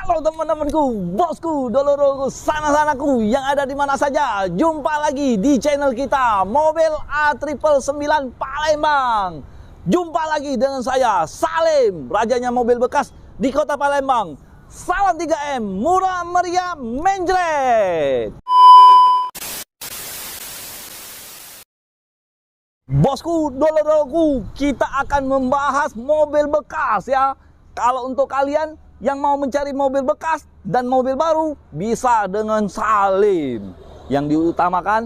Halo teman-temanku, bosku, doloroku, sana-sanaku yang ada di mana saja. Jumpa lagi di channel kita Mobil A999 Palembang. Jumpa lagi dengan saya Salim, rajanya mobil bekas di kota Palembang. Salam 3M, murah meriah menjret. Bosku, doloroku, kita akan membahas mobil bekas ya. Kalau untuk kalian yang mau mencari mobil bekas dan mobil baru, bisa dengan Salim. Yang diutamakan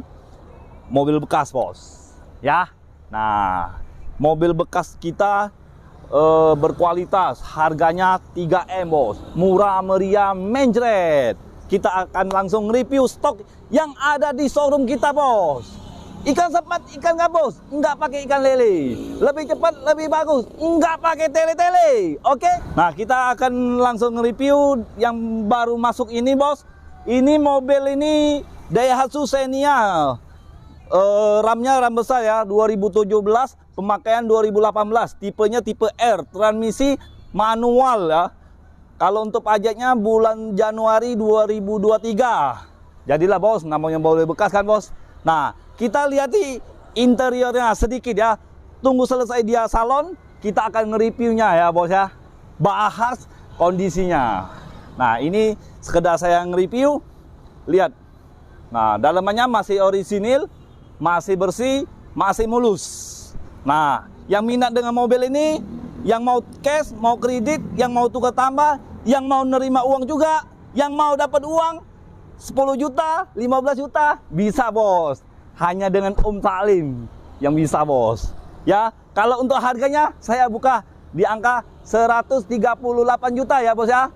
mobil bekas, bos. Ya. Nah, mobil bekas kita berkualitas, harganya 3M, bos. Murah meriah menjret. Kita akan langsung review stok yang ada di showroom kita, bos. Ikan sepat, ikan gabus, nggak pakai ikan lele. Lebih cepat, lebih bagus, nggak pakai tele-tele. Oke? Nah, kita akan langsung review yang baru masuk ini, bos. Ini mobil ini Daihatsu Xenia. RAM-nya RAM besar ya, 2017, pemakaian 2018. Tipenya tipe R, transmisi manual ya. Kalau untuk pajaknya bulan Januari 2023. Jadilah, bos, namanya mobil bekas kan, bos. Nah, kita lihat di interiornya sedikit ya. Tunggu selesai dia salon, kita akan nge-reviewnya ya, bos ya. Bahas kondisinya. Nah, ini sekedar saya nge-review. Lihat. Nah, dalamannya masih orisinil, masih bersih, masih mulus. Nah, yang minat dengan mobil ini, yang mau cash, mau kredit, yang mau tukar tambah, yang mau nerima uang juga, yang mau dapat uang 10 juta, 15 juta, bisa, bos. Hanya dengan Om Salim yang bisa, bos. Ya, kalau untuk harganya saya buka di angka 138 juta ya, bos ya.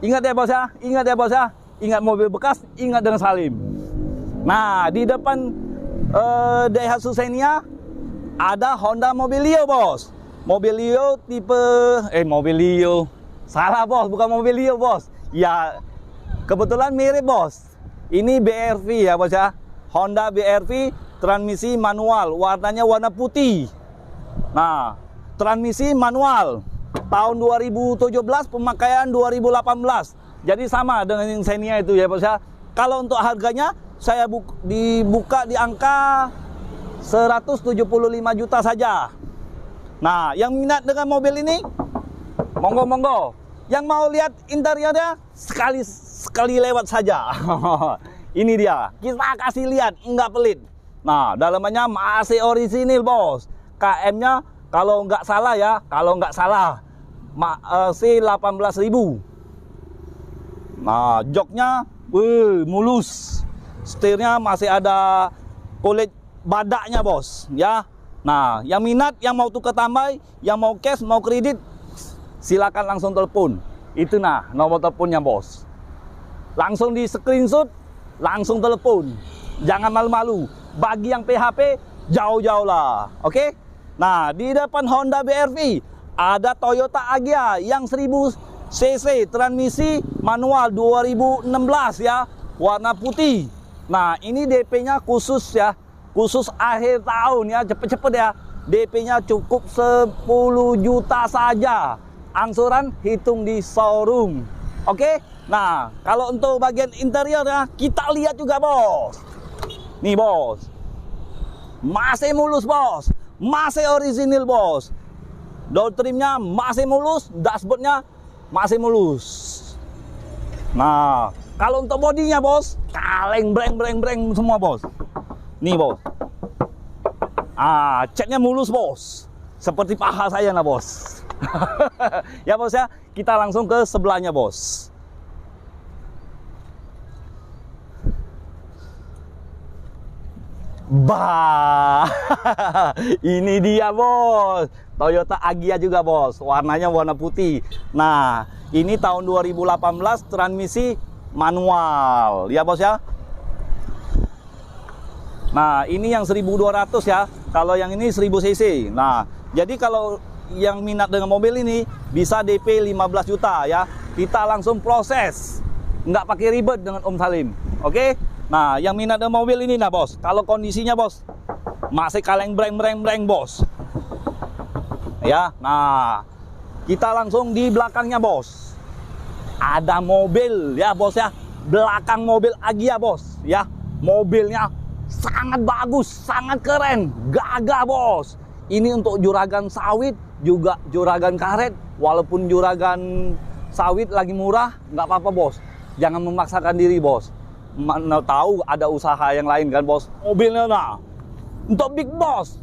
Ingat ya, bos ya. Ingat ya, bos ya. Ingat mobil bekas, ingat dengan Salim. Nah, di depan Daihatsu Xenia ada Honda Mobilio, bos. Mobilio tipe Mobilio. Salah, bos, bukan Mobilio, bos. Ya, kebetulan mirip, bos. Ini BRV ya, bos ya. Honda BRV, transmisi manual, warnanya warna putih. Nah, transmisi manual, tahun 2017, pemakaian 2018. Jadi sama dengan yang Xenia itu ya, bos ya. Kalau untuk harganya, saya dibuka di angka 175 juta saja. Nah, yang minat dengan mobil ini, monggo-monggo. Yang mau lihat interiornya, sekali lewat saja. Ini dia, kita kasih lihat, enggak pelit. Nah, dalamannya masih orisinil, bos. KM-nya kalau nggak salah ya, masih 18.000. Nah, joknya mulus. Setirnya masih ada kulit badaknya, bos. Ya. Nah, yang minat, yang mau tukar tambah, yang mau cash, mau kredit, silakan langsung telepon. Itu nah, nomor teleponnya, bos. Langsung di screenshot, langsung telepon. Jangan malu-malu. Bagi yang PHP, jauh-jauh lah. Oke? Nah, di depan Honda BRV ada Toyota Agya yang 1000 cc, transmisi manual 2016 ya, warna putih. Nah, ini DP-nya khusus ya, khusus akhir tahun ya, cepet-cepet ya. DP-nya cukup 10 juta saja. Angsuran hitung di showroom. Oke? Nah, kalau untuk bagian interiornya, kita lihat juga, bos. Nih, bos. Masih mulus, bos. Masih orisinil, bos. Door trimnya masih mulus, dashboardnya masih mulus. Nah, kalau untuk bodinya, bos, kaleng breng semua, bos. Nih, bos. Catnya mulus, bos. Seperti paha saya nah, bos. Ya, bos ya. Kita langsung ke sebelahnya, bos. Bah, ini dia, bos. Toyota Agya juga, bos. Warnanya warna putih. Nah, ini tahun 2018, transmisi manual. Ya, bos ya. Nah, ini yang 1200 ya. Kalau yang ini 1000 cc. Nah, jadi kalau yang minat dengan mobil ini bisa DP 15 juta ya. Kita langsung proses. Nggak pakai ribet dengan Om Salim. Oke? Nah, yang minat dengan mobil ini nah, bos. Kalau kondisinya, bos, masih kaleng breng, bos. Ya, nah, kita langsung di belakangnya, bos. ada mobil ya bos ya. Belakang mobil Agya bos ya. Mobilnya sangat bagus, sangat keren, gagah bos. Ini untuk juragan sawit, juga juragan karet. Walaupun juragan sawit lagi murah, nggak apa-apa bos. Jangan memaksakan diri bos. Mana tahu ada usaha yang lain kan bos. Mobilnya nah, untuk big boss.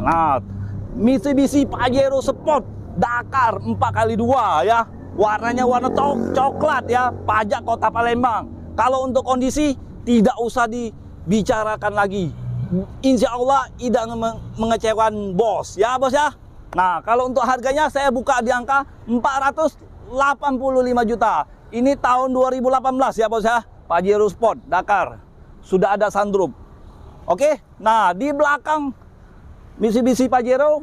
Nah, Mitsubishi Pajero Sport Dakar 4x2 ya. Warnanya warna coklat ya. Pajak Kota Palembang. Kalau untuk kondisi tidak usah dibicarakan lagi. Insya Allah tidak mengecewakan bos ya bos ya. Nah, kalau untuk harganya saya buka di angka 485 juta. Ini tahun 2018 ya bos ya. Pajero Sport Dakar. Sudah ada sunroof. Oke. Nah, di belakang Mitsubishi Pajero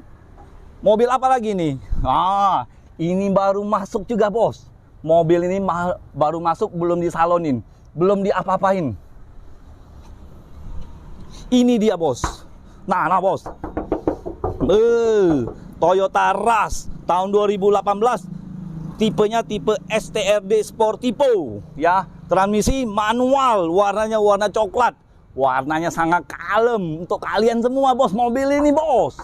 mobil apa lagi nih? Ah, ini baru masuk juga bos. Mobil ini baru masuk, belum disalonin, belum diapa-apain. Ini dia bos. Nah bos. Toyota Rush tahun 2018. Tipenya tipe STRD Sportivo ya. Transmisi manual, warnanya warna coklat. Warnanya sangat kalem untuk kalian semua bos. Mobil ini bos.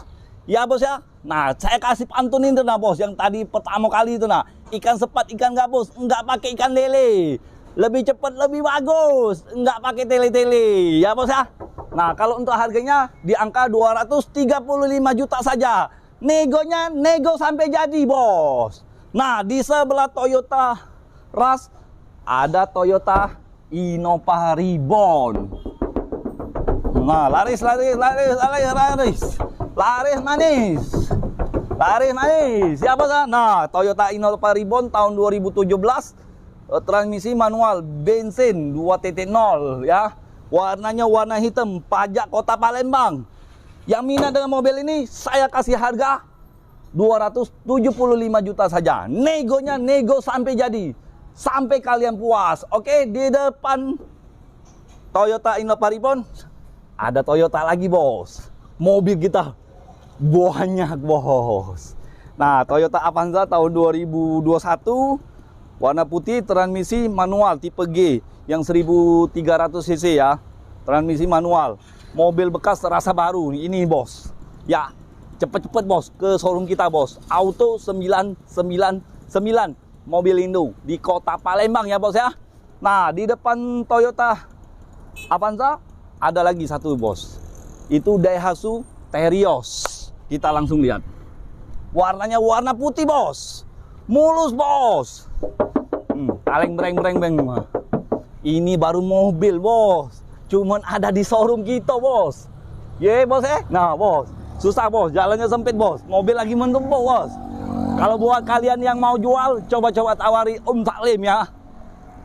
Ya bos ya. Nah, saya kasih pantun itu nah bos. Yang tadi pertama kali itu nah. Ikan sepat, ikan gabus. Enggak pakai ikan lele. Lebih cepat, lebih bagus. Enggak pakai tele-tele. Ya bos ya. Nah, kalau untuk harganya di angka 235 juta saja. Negonya nego sampai jadi bos. Nah, di sebelah Toyota Rush ada Toyota Innova Reborn. Nah, laris manis. Siapa sih? Nah, Toyota Innova Reborn tahun 2017, transmisi manual, bensin 2.0 ya. Warnanya warna hitam, pajak Kota Palembang. Yang minat dengan mobil ini saya kasih harga 275 juta saja. Negonya nego sampai jadi. Sampai kalian puas. Oke, di depan Toyota Innova Reborn ada Toyota lagi bos. Mobil kita banyak bos. Nah, Toyota Avanza tahun 2021 warna putih, transmisi manual tipe G yang 1300 cc ya. Transmisi manual. Mobil bekas terasa baru ini bos. Ya, cepet-cepet bos ke showroom kita bos. Auto 999 mobil Indo di Kota Palembang ya bos ya. Nah, di depan Toyota Avanza ada lagi satu bos. Itu Daihatsu Terios. Kita langsung lihat. Warnanya warna putih bos. Mulus bos. Kaleng breng mah. Ini baru mobil bos. Cuman ada di showroom kita bos. Ye bos ya. Nah bos, susah bos, jalannya sempit bos. Mobil lagi menumpuk bos. Kalau buat kalian yang mau jual, coba-coba tawari Om Salim ya.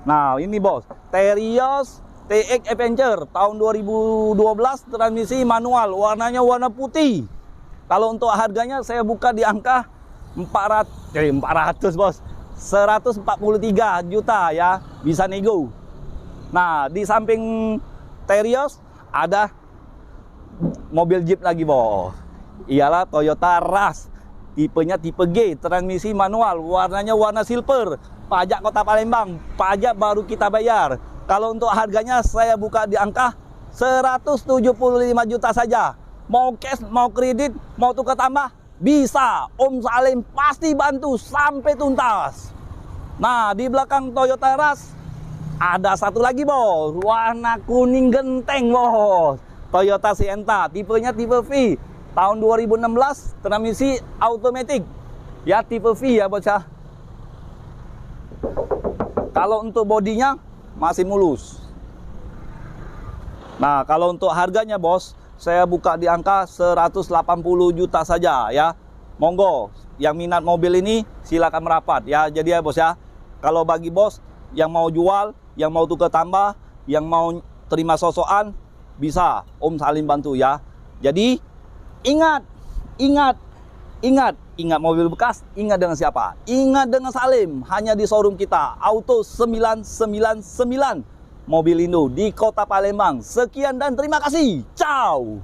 Nah ini bos, Terios TX Adventure tahun 2012, transmisi manual, warnanya warna putih. Kalau untuk harganya saya buka di angka 400 bos, 143 juta ya, bisa nego. Nah di samping Terios ada mobil Jeep lagi bos. Ialah Toyota Rush. Tipenya tipe G, transmisi manual, warnanya warna silver. Pajak Kota Palembang, pajak baru kita bayar. Kalau untuk harganya saya buka di angka 175 juta saja. Mau cash, mau kredit, mau tukar tambah, bisa. Om Salim pasti bantu sampai tuntas. Nah, di belakang Toyota Rush ada satu lagi bos, warna kuning genteng bos. Toyota Sienta, tipenya tipe V. Tahun 2016, transmisi automatic. Ya, tipe V ya bos ya. Kalau untuk bodinya masih mulus. Nah, kalau untuk harganya bos, saya buka di angka 180 juta saja ya. Monggo, yang minat mobil ini silakan merapat ya. Jadi ya bos ya, kalau bagi bos yang mau jual, yang mau tukar tambah, yang mau terima sosokan, bisa Om Salim bantu ya. Jadi ingat mobil bekas, ingat dengan siapa? Ingat dengan Salim, hanya di showroom kita, Auto 999 mobil Indo di Kota Palembang. Sekian dan terima kasih. Ciao.